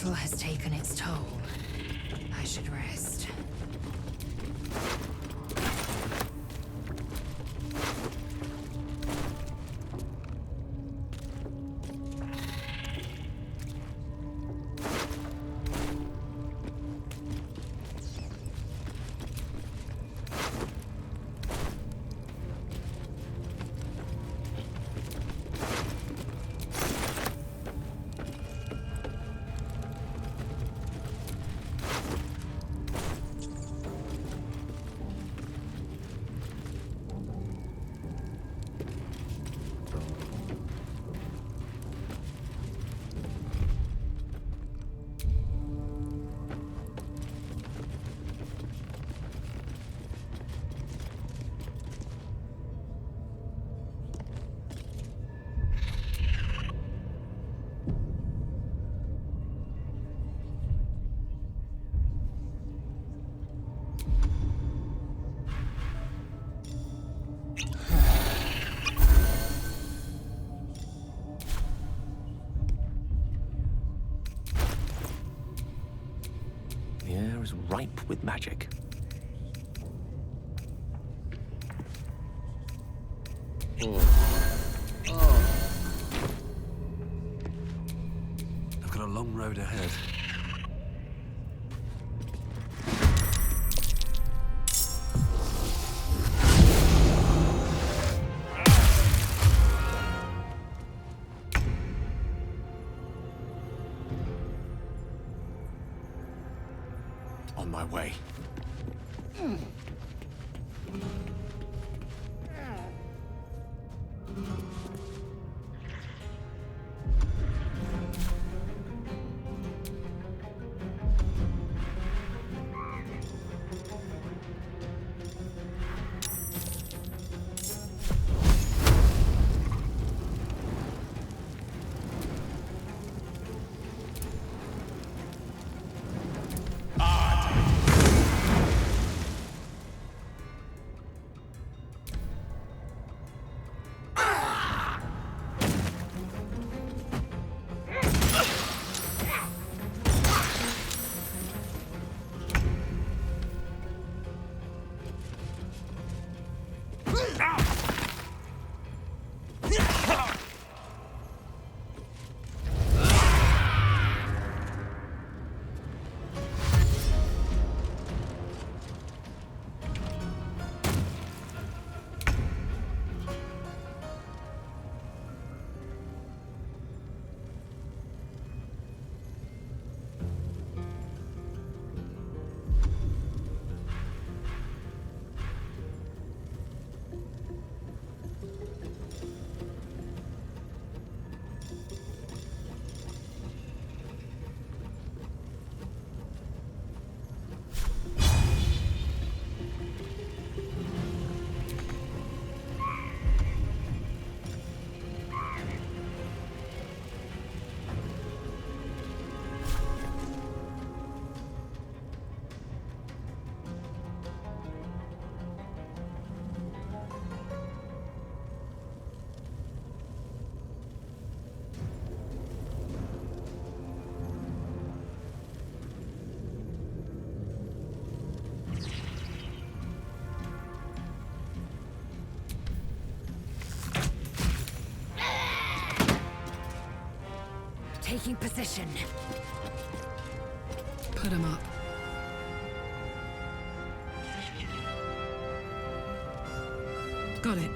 battle has taken its toll. I should rest. The air is ripe with magic. I've got a long road ahead. On my way. Taking position. Put him up. Got it.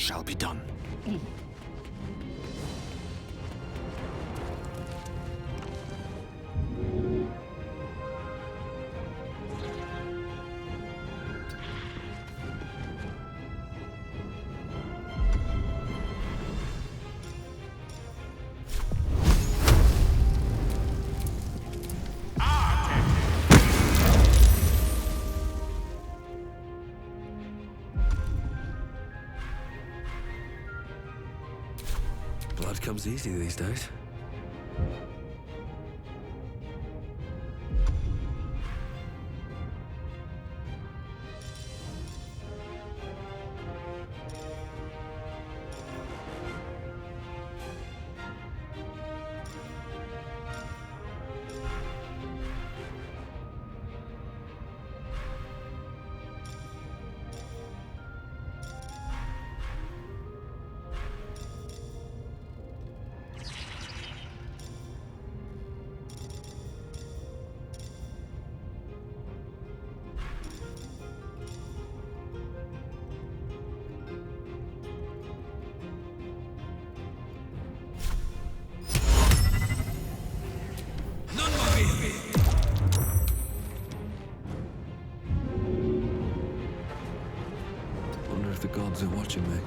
shall be done. Blood comes easy these days. Wonder if the gods are watching me.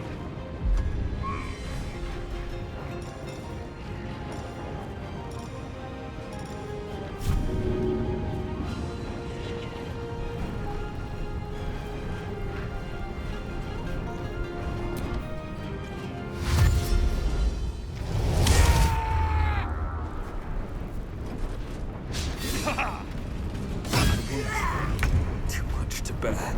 Too much to bear.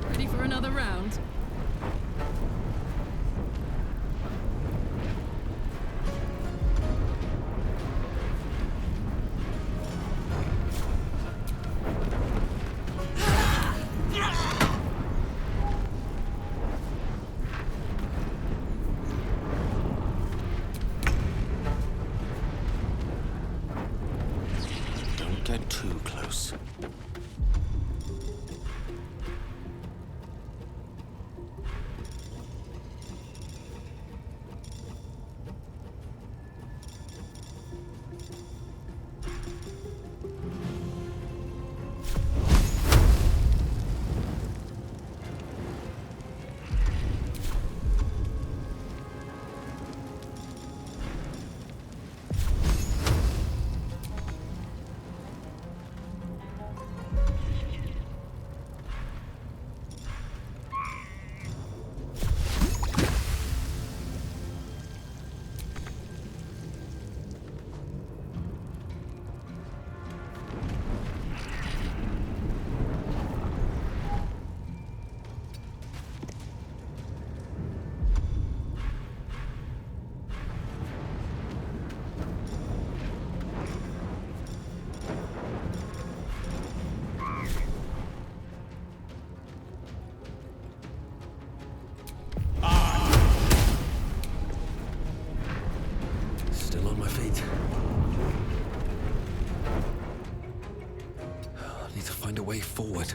Ready for another round? Don't get too close. Still on my feet. I need to find a way forward.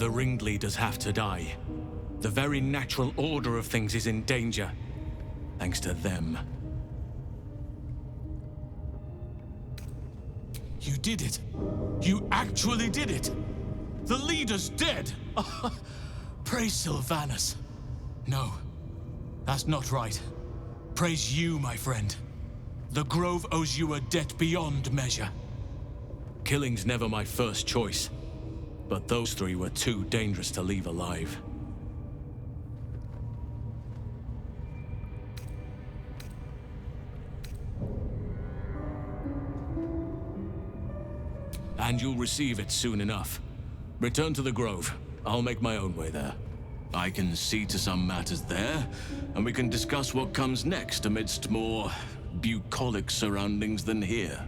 the ringleaders have to die. The very natural order of things is in danger, thanks to them. You did it. You actually did it. The leader's dead. Praise Sylvanus. No, that's not right. Praise you, my friend. The Grove owes you a debt beyond measure. Killing's never my first choice, but those three were too dangerous to leave alive. And you'll receive it soon enough. Return to the Grove. I'll make my own way there. I can see to some matters there, and we can discuss what comes next amidst more bucolic surroundings than here.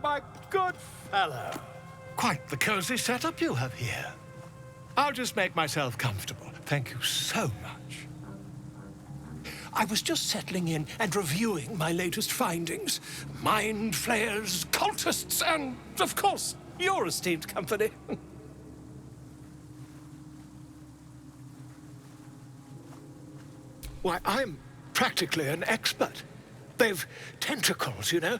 My good fellow. Quite the cozy setup you have here. I'll just make myself comfortable. Thank you so much. I was just settling in and reviewing my latest findings. Mind flayers, cultists, and, of course, your esteemed company. Why, I'm practically an expert. They've tentacles, you know.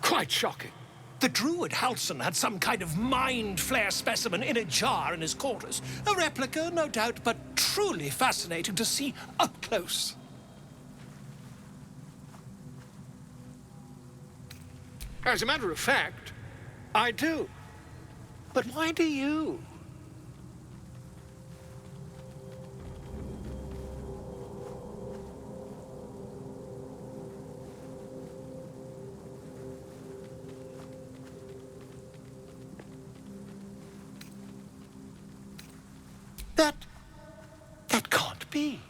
Quite shocking. The druid Halson had some kind of mind flare specimen in a jar in his quarters. A replica, no doubt, but truly fascinating to see up close. As a matter of fact, I do. But why do you? That can't be.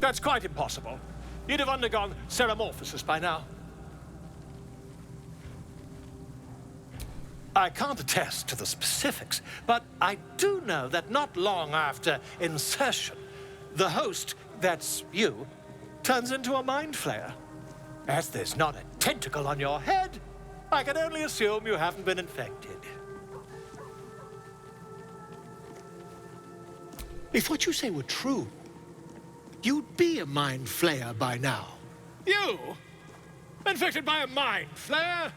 That's quite impossible. You'd have undergone ceremorphosis by now. I can't attest to the specifics, but I do know that not long after insertion, the host, that's you, turns into a mind flayer. As there's not a tentacle on your head, I can only assume you haven't been infected. If what you say were true, you'd be a mind flayer by now. You? Infected by a mind flayer?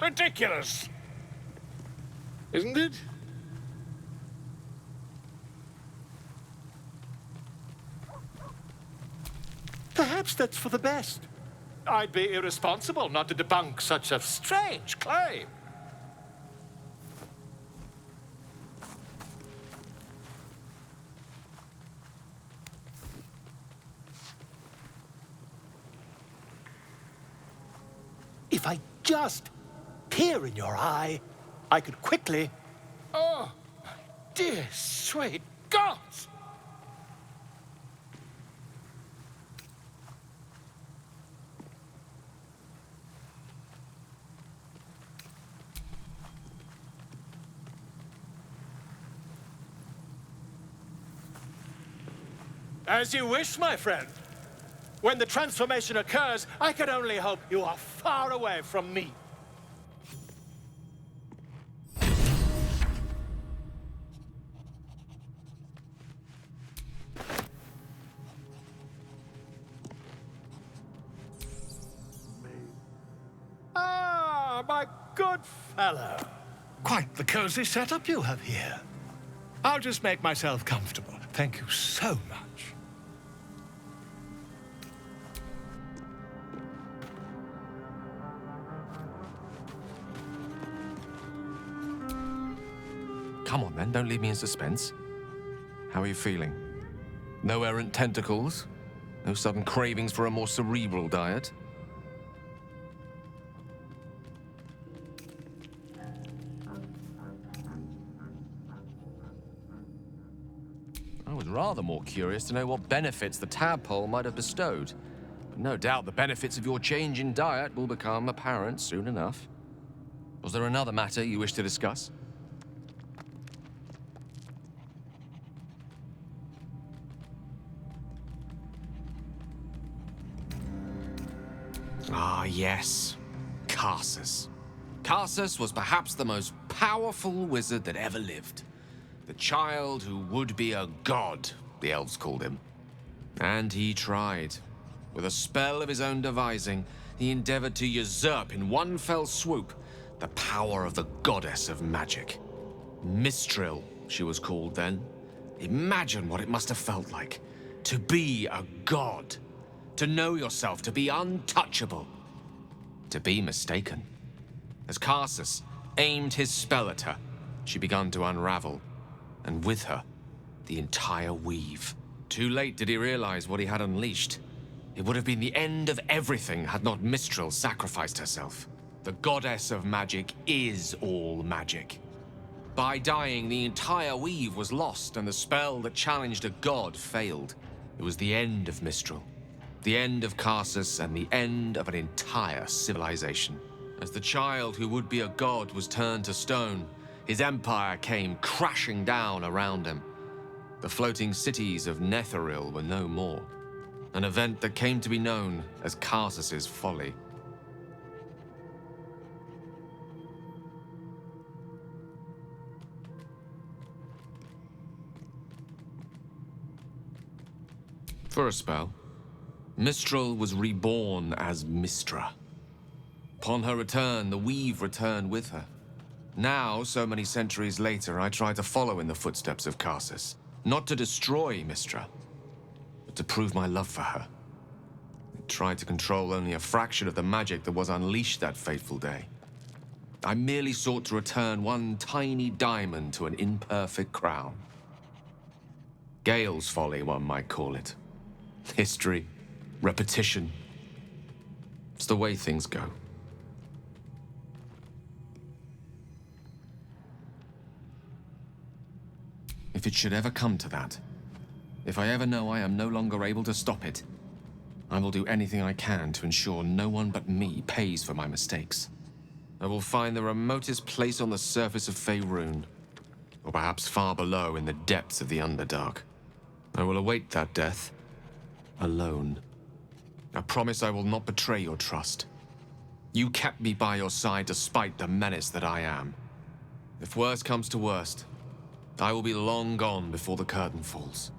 Ridiculous. Isn't it? Perhaps that's for the best. I'd be irresponsible not to debunk such a strange claim. If I just peer in your eye, I could quickly... Oh, my dear, sweet gods! As you wish, my friend. When the transformation occurs, I can only hope you are far away from me. Ah, my good fellow. Quite the cozy setup you have here. I'll just make myself comfortable. Thank you so much. Come on then, don't leave me in suspense. How are you feeling? No errant tentacles? No sudden cravings for a more cerebral diet? I was rather more curious to know what benefits the tadpole might have bestowed. But no doubt the benefits of your change in diet will become apparent soon enough. Was there another matter you wish to discuss? Ah, yes. Karsus. Karsus was perhaps the most powerful wizard that ever lived. The child who would be a god, the elves called him. And he tried. With a spell of his own devising, he endeavored to usurp in one fell swoop the power of the goddess of magic. Mistral, she was called then. Imagine what it must have felt like to be a god. To know yourself, to be untouchable. To be mistaken. As Karsus aimed his spell at her, she began to unravel. And with her, the entire weave. Too late did he realize what he had unleashed. It would have been the end of everything had not Mistral sacrificed herself. The goddess of magic is all magic. By dying, the entire weave was lost, and the spell that challenged a god failed. It was the end of Mistral. The end of Karsus, and the end of an entire civilization. As the child who would be a god was turned to stone, his empire came crashing down around him. The floating cities of Netheril were no more. An event that came to be known as Karsus's folly. For a spell, Mistral was reborn as Mistra. Upon her return, the weave returned with her. Now, so many centuries later, I try to follow in the footsteps of Karsus. Not to destroy Mistra, but to prove my love for her. I tried to control only a fraction of the magic that was unleashed that fateful day. I merely sought to return one tiny diamond to an imperfect crown. Gale's folly, one might call it. History, repetition. It's the way things go. If it should ever come to that, if I ever know I am no longer able to stop it, I will do anything I can to ensure no one but me pays for my mistakes. I will find the remotest place on the surface of Faerun, or perhaps far below in the depths of the Underdark. I will await that death, alone. I promise I will not betray your trust. You kept me by your side despite the menace that I am. If worst comes to worst, I will be long gone before the curtain falls.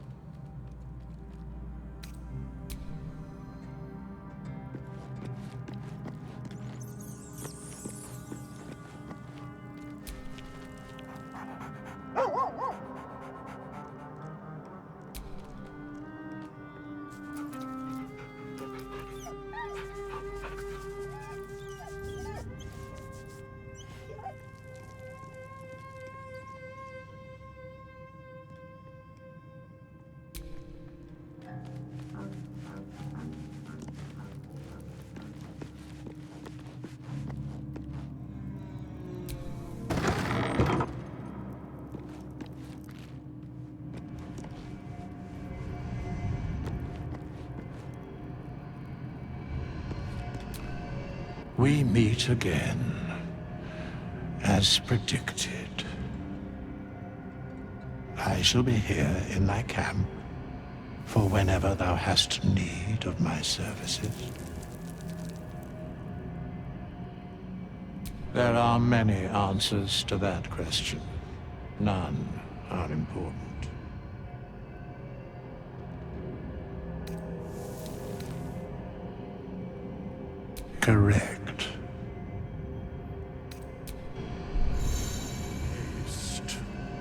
We meet again, as predicted. I shall be here in thy camp for whenever thou hast need of my services. There are many answers to that question. None are important. Correct.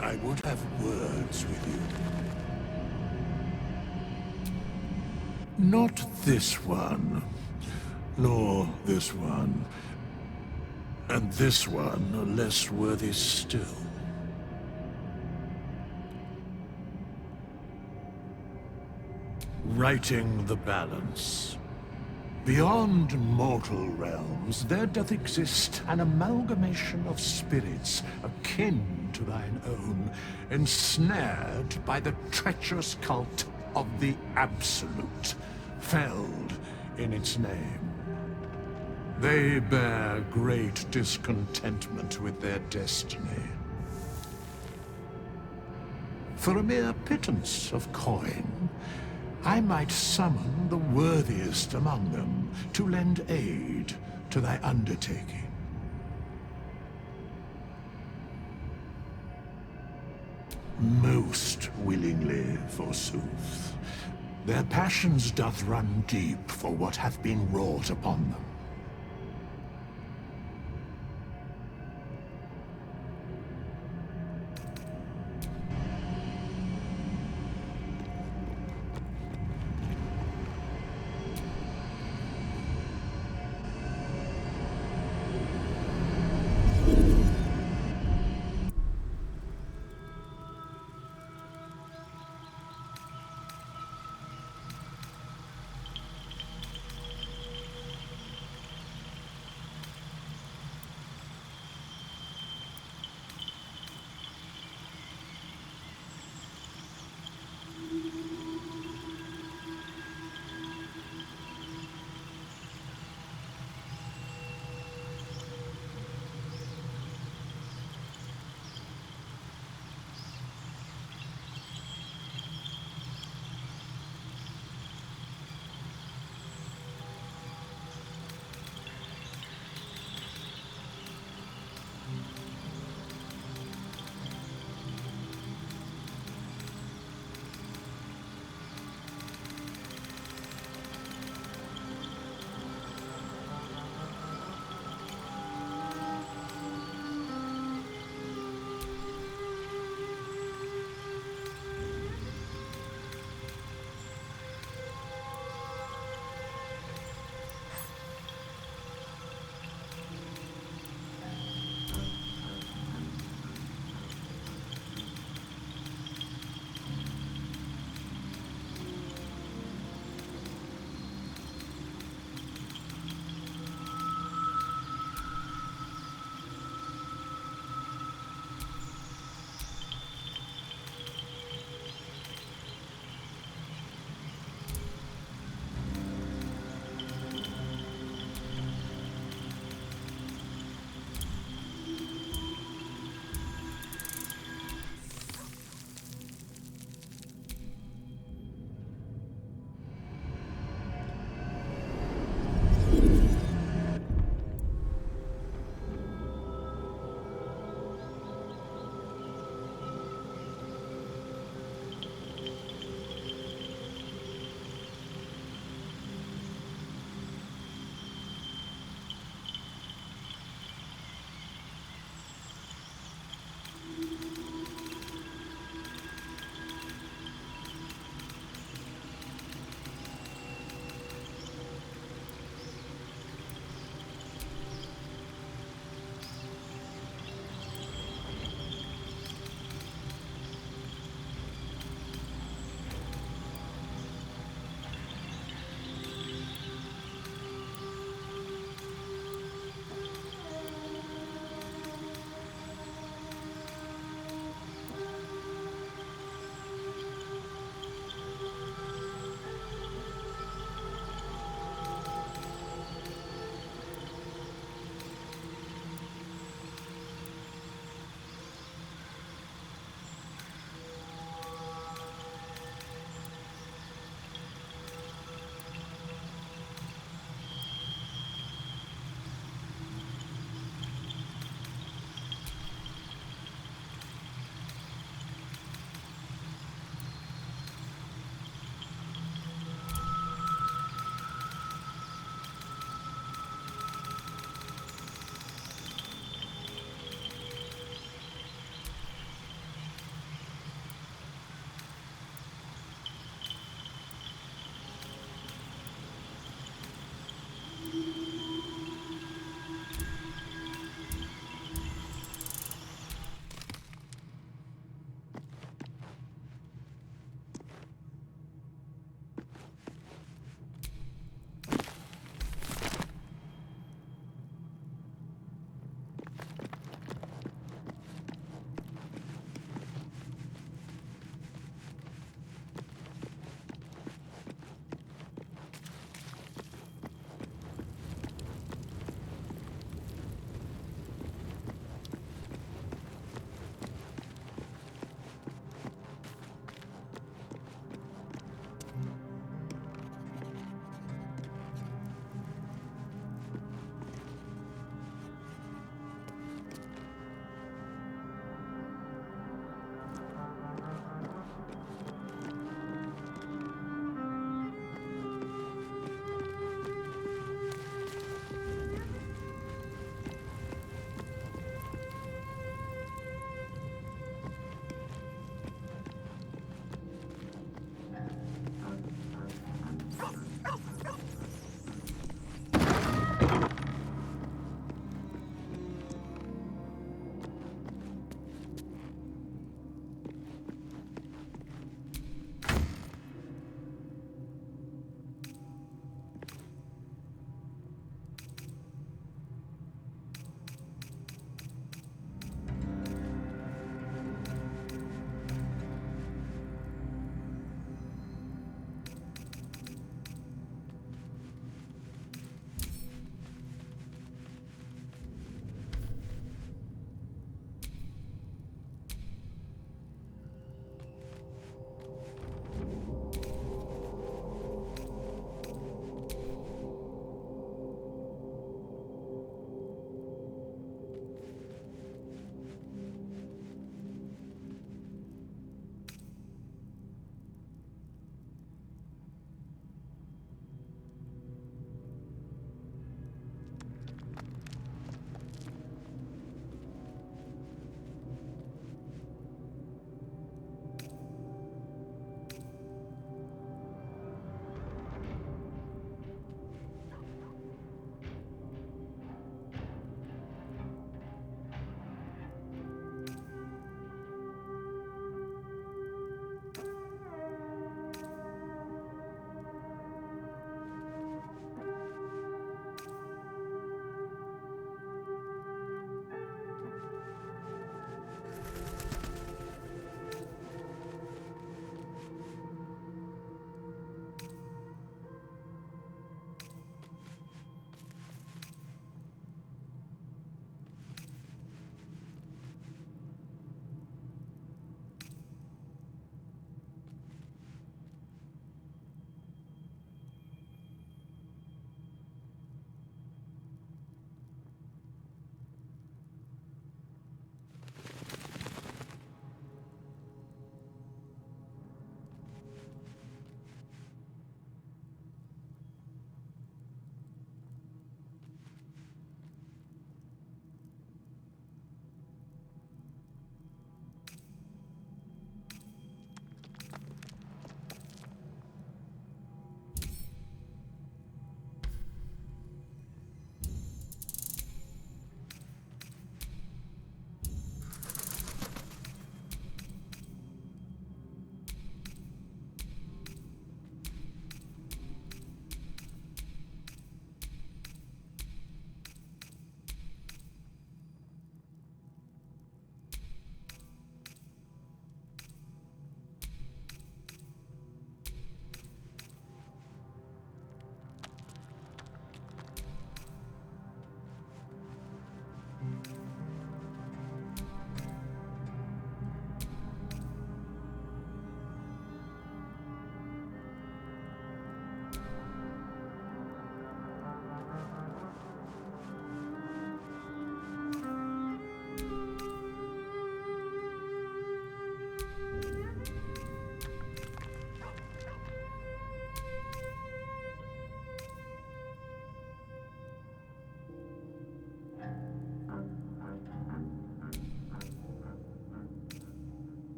I would have words with you. Not this one, nor this one, and this one less worthy still. righting the balance. Beyond mortal realms, there doth exist an amalgamation of spirits akin to thine own, ensnared by the treacherous cult of the Absolute, felled in its name. They bear great discontentment with their destiny. For a mere pittance of coin, I might summon the worthiest among them to lend aid to thy undertaking. Most willingly, forsooth. Their passions doth run deep for what hath been wrought upon them.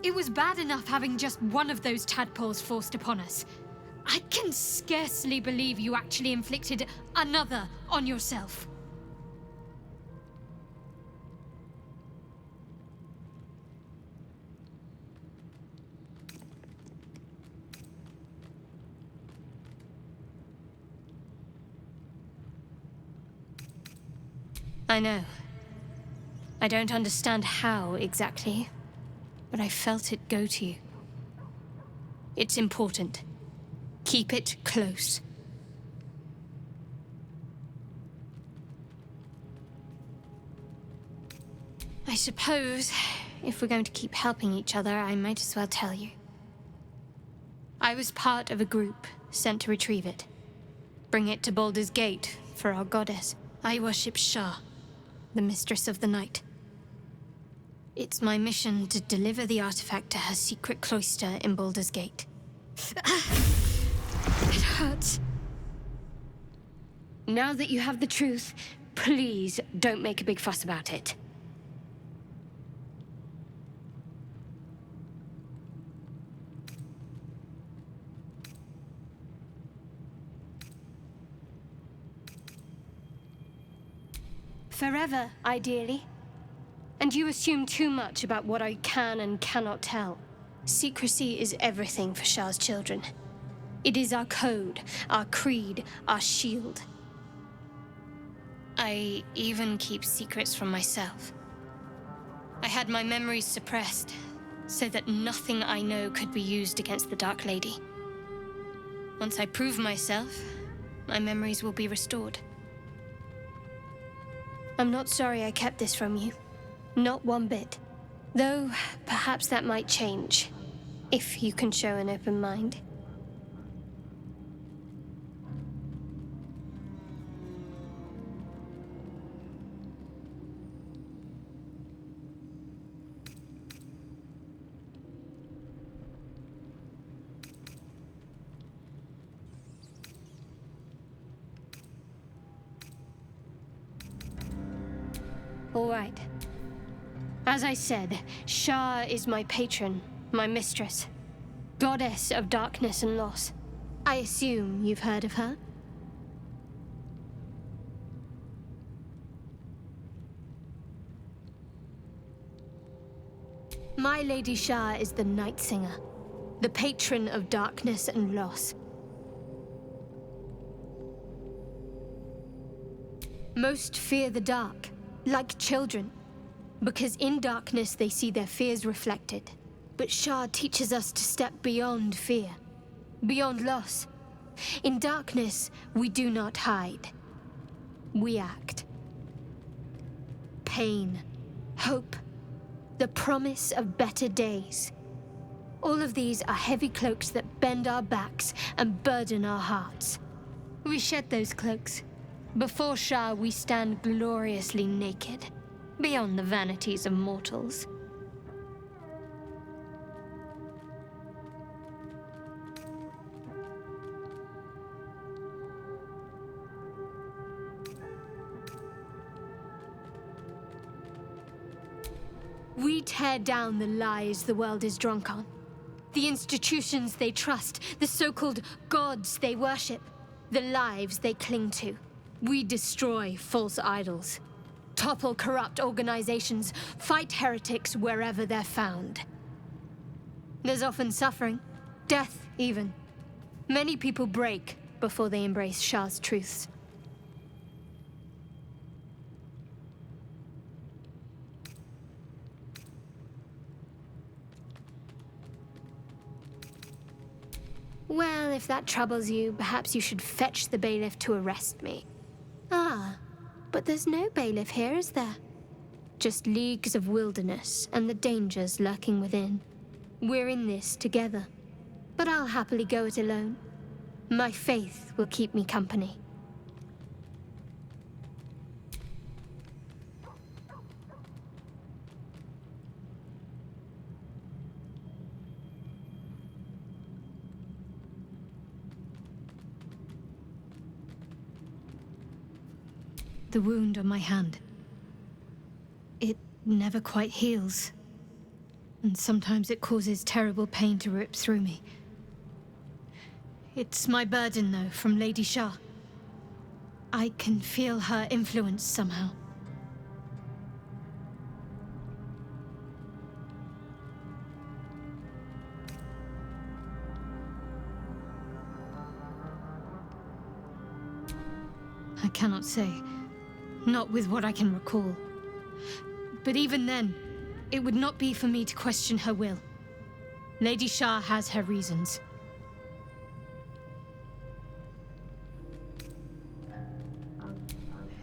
It was bad enough having just one of those tadpoles forced upon us. I can scarcely believe you actually inflicted another on yourself. I know. I don't understand how exactly, but I felt it go to you. It's important. Keep it close. I suppose, if we're going to keep helping each other, I might as well tell you. I was part of a group sent to retrieve it. Bring it to Baldur's Gate for our goddess. I worship Shah, the mistress of the night. It's my mission to deliver the artifact to her secret cloister in Baldur's Gate. It hurts. Now that you have the truth, please don't make a big fuss about it. Forever, ideally. And you assume too much about what I can and cannot tell. Secrecy is everything for Shah's children. It is our code, our creed, our shield. I even keep secrets from myself. I had my memories suppressed, so that nothing I know could be used against the Dark Lady. Once I prove myself, my memories will be restored. I'm not sorry I kept this from you. Not one bit. Though, perhaps that might change, if you can show an open mind. All right. As I said, Shah is my patron, my mistress. Goddess of darkness and loss. I assume you've heard of her? My Lady Shah is the Night Singer, the patron of darkness and loss. Most fear the dark, like children, because in darkness they see their fears reflected. But Shah teaches us to step beyond fear, beyond loss. In darkness, we do not hide. We act. Pain, hope, the promise of better days. All of these are heavy cloaks that bend our backs and burden our hearts. We shed those cloaks. Before Shah, we stand gloriously naked, beyond the vanities of mortals. We tear down the lies the world is drunk on. The institutions they trust, the so-called gods they worship, the lives they cling to. We destroy false idols, topple corrupt organizations, fight heretics wherever they're found. There's often suffering, death even. Many people break before they embrace Shah's truths. Well, if that troubles you, perhaps you should fetch the bailiff to arrest me. Ah, but there's no bailiff here, is there? Just leagues of wilderness and the dangers lurking within. We're in this together, but I'll happily go it alone. My faith will keep me company. The wound on my hand. It never quite heals. and sometimes it causes terrible pain to rip through me. It's my burden, though, from Lady Shah. I can feel her influence somehow. I cannot say. Not with what I can recall. But even then, it would not be for me to question her will. Lady Shah has her reasons.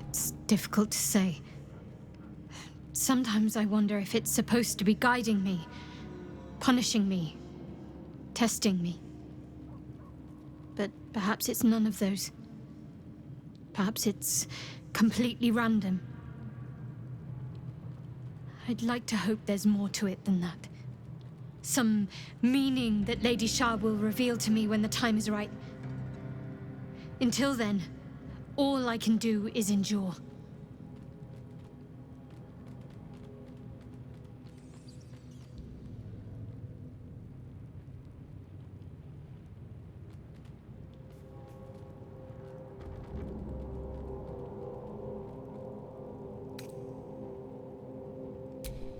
It's difficult to say. Sometimes I wonder if it's supposed to be guiding me, punishing me, testing me. But perhaps it's none of those. Perhaps it's completely random. I'd like to hope there's more to it than that. Some meaning that Lady Shah will reveal to me when the time is right. Until then, all I can do is endure.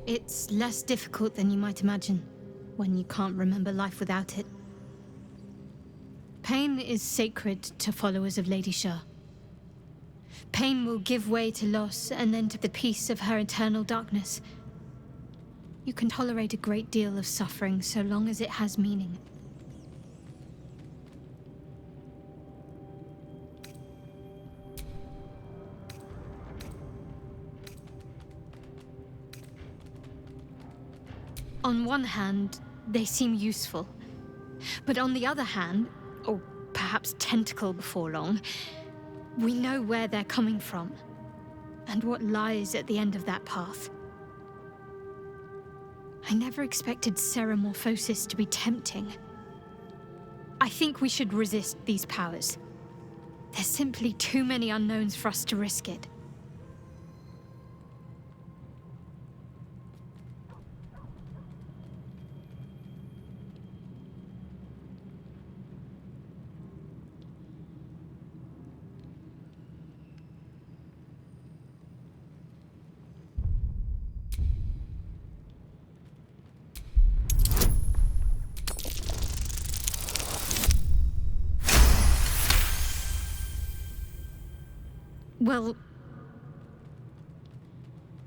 It's less difficult than you might imagine, when you can't remember life without it. Pain is sacred to followers of Lady Shah. Pain will give way to loss and then to the peace of her eternal darkness. You can tolerate a great deal of suffering so long as it has meaning. On one hand, they seem useful. But on the other hand, or perhaps tentacle before long, we know where they're coming from, and what lies at the end of that path. I never expected ceremorphosis to be tempting. I think we should resist these powers. There's simply too many unknowns for us to risk it. Well,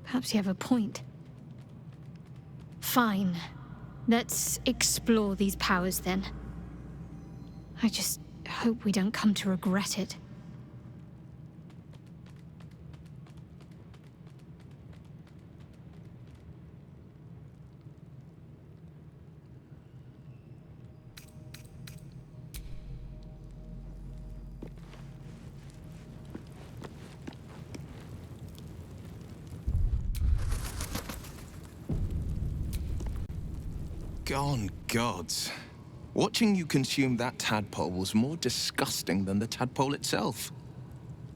perhaps you have a point. Fine. Let's explore these powers then. I just hope we don't come to regret it. Gone gods. Watching you consume that tadpole was more disgusting than the tadpole itself.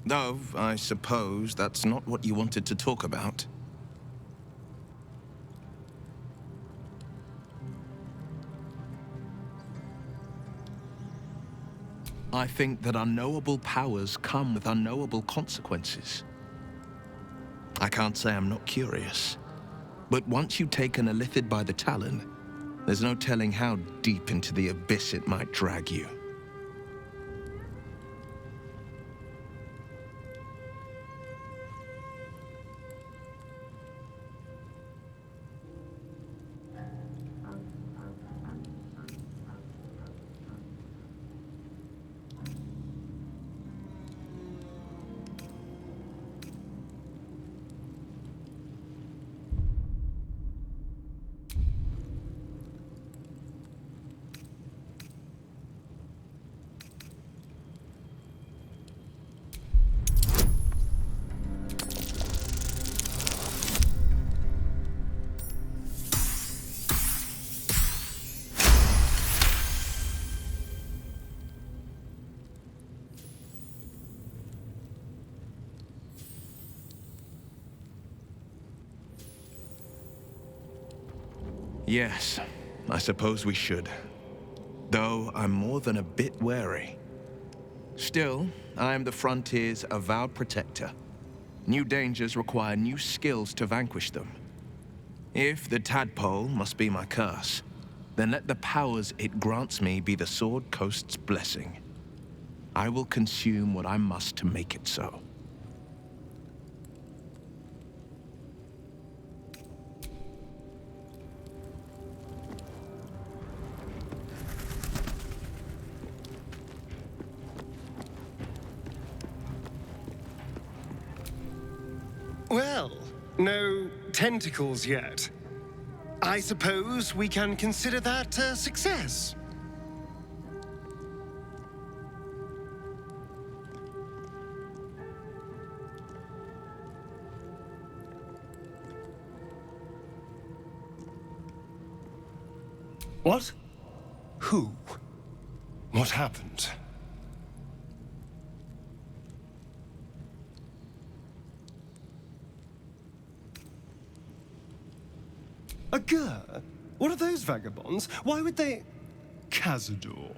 Though, I suppose that's not what you wanted to talk about. I think that unknowable powers come with unknowable consequences. I can't say I'm not curious, but once you've taken a lithid by the talon, there's no telling how deep into the abyss it might drag you. Yes, I suppose we should. Though I'm more than a bit wary. Still, I am the frontier's avowed protector. New dangers require new skills to vanquish them. If the tadpole must be my curse, then let the powers it grants me be the Sword Coast's blessing. I will consume what I must to make it so. Well, no tentacles yet. I suppose we can consider that a success. What? Who? What happened? A Gur? What are those vagabonds? Why would they... Cazador.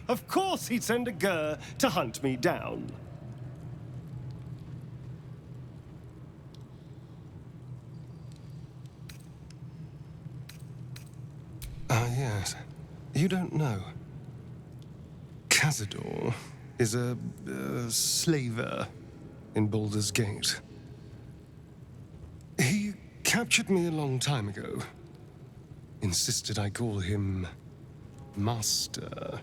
Of course he'd send a Gur to hunt me down. Ah, yes. You don't know. Cazador is a slaver in Baldur's Gate. He captured me a long time ago. Insisted I call him Master.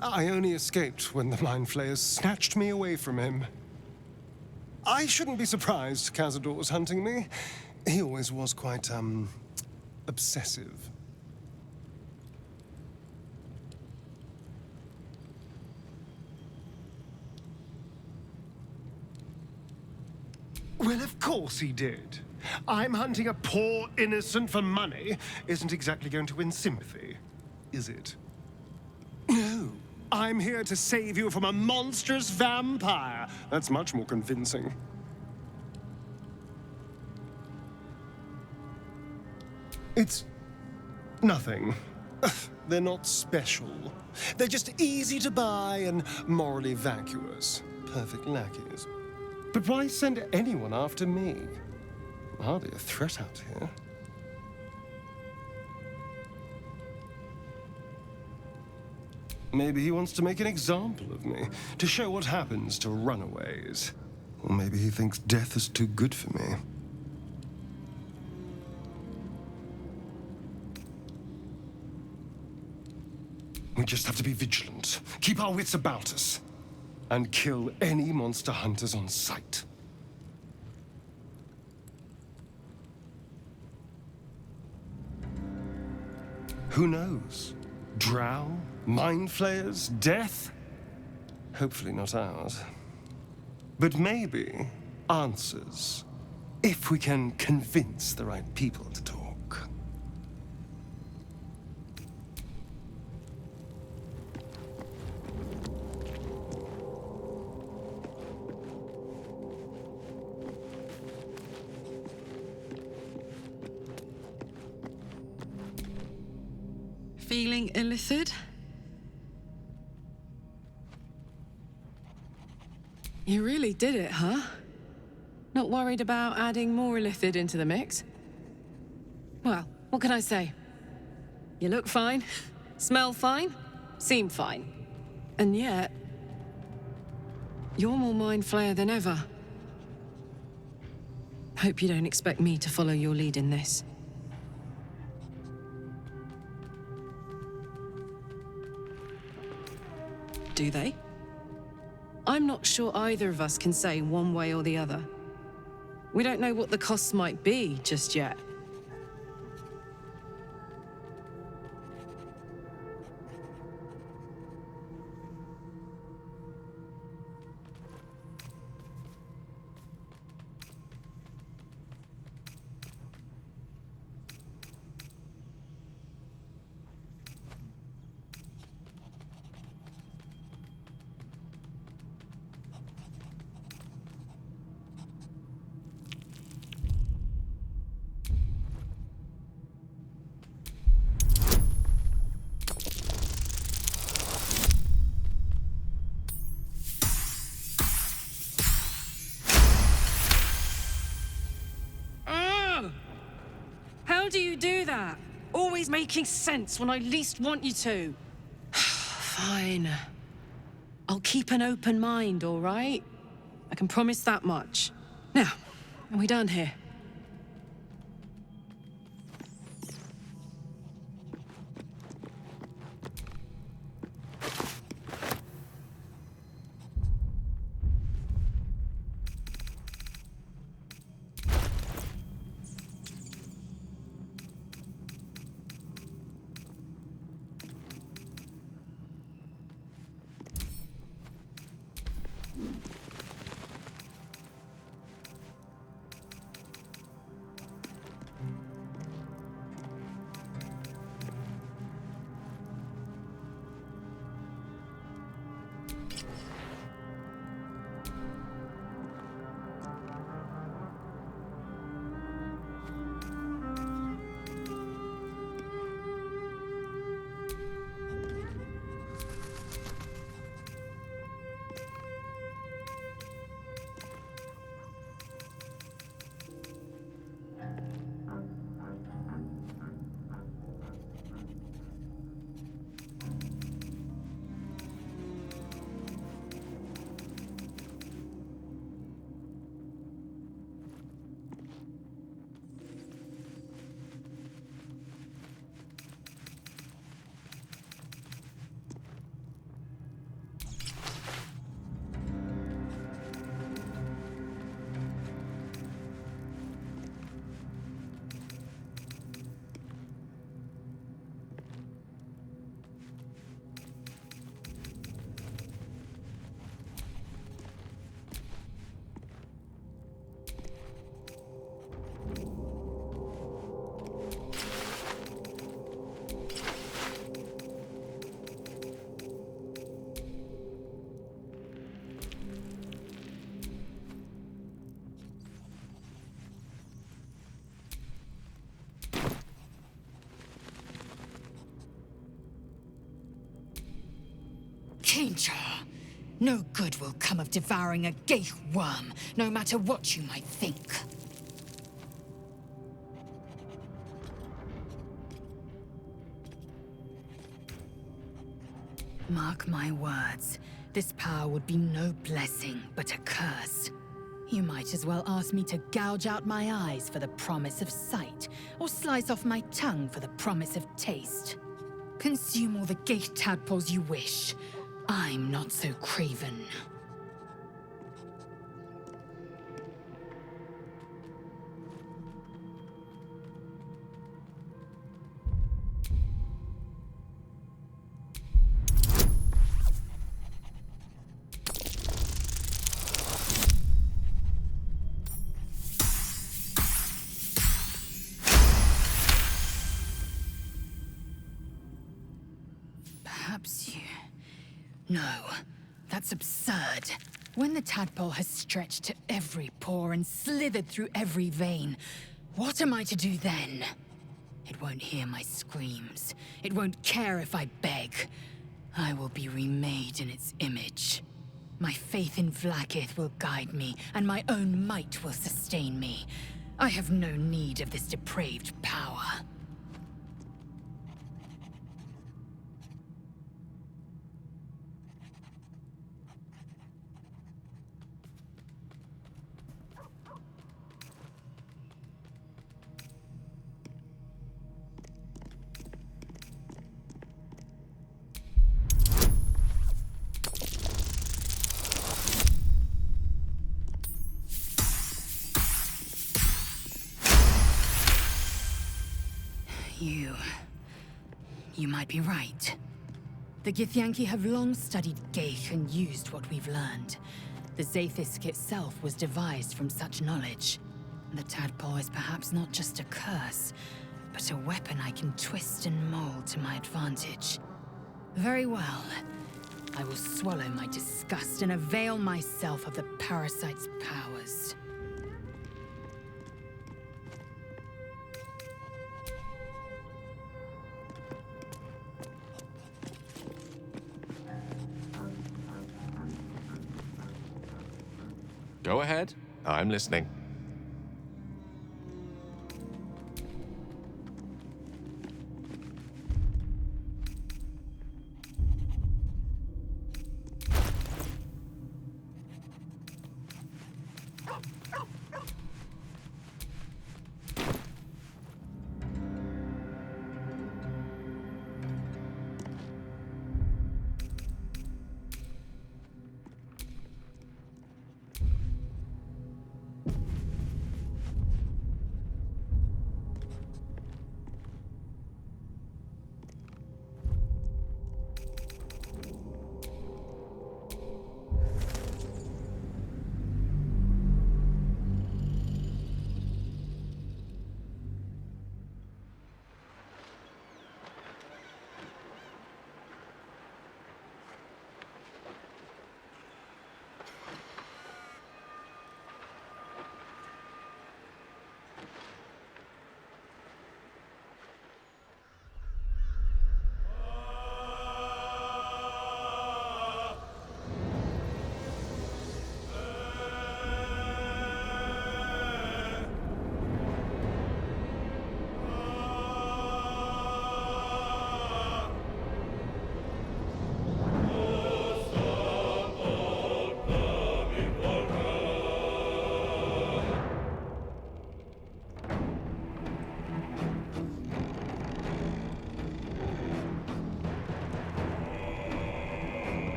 I only escaped when the Mind Flayers snatched me away from him. I shouldn't be surprised Cazador was hunting me. He always was quite, obsessive. Well, of course he did. I'm hunting a poor innocent for money isn't exactly going to win sympathy, is it? No. I'm here to save you from a monstrous vampire. That's much more convincing. It's nothing. They're not special. They're just easy to buy and morally vacuous. Perfect lackeys. But why send anyone after me? I'm hardly a threat out here. Maybe he wants to make an example of me, to show what happens to runaways. Or maybe he thinks death is too good for me. We just have to be vigilant, keep our wits about us, and kill any monster hunters on sight. Who knows? Drow? Mind Flayers? Death? Hopefully not ours. But maybe answers, if we can convince the right people to talk. Feeling illithid? You really did it, huh? Not worried about adding more illithid into the mix? Well, what can I say? You look fine, smell fine, seem fine. And yet, you're more Mind Flayer than ever. Hope you don't expect me to follow your lead in this. Do they? I'm not sure either of us can say one way or the other. We don't know what the costs might be just yet. How do you do that? Always making sense when I least want you to. Fine. I'll keep an open mind, all right? I can promise that much. Now, are we done here? Danger. No good will come of devouring a Geich worm, no matter what you might think. Mark my words, this power would be no blessing, but a curse. You might as well ask me to gouge out my eyes for the promise of sight, or slice off my tongue for the promise of taste. Consume all the Geich tadpoles you wish. I'm not so craven. Perhaps you... No, that's absurd. When the tadpole has stretched to every pore and slithered through every vein, what am I to do then? It won't hear my screams. It won't care if I beg. I will be remade in its image. My faith in Vlaakith will guide me, and my own might will sustain me. I have no need of this depraved power. You might be right. The Githyanki have long studied Geich and used what we've learned. The Zaithisk itself was devised from such knowledge. The tadpole is perhaps not just a curse, but a weapon I can twist and mold to my advantage. Very well. I will swallow my disgust and avail myself of the parasite's powers. Go ahead. I'm listening.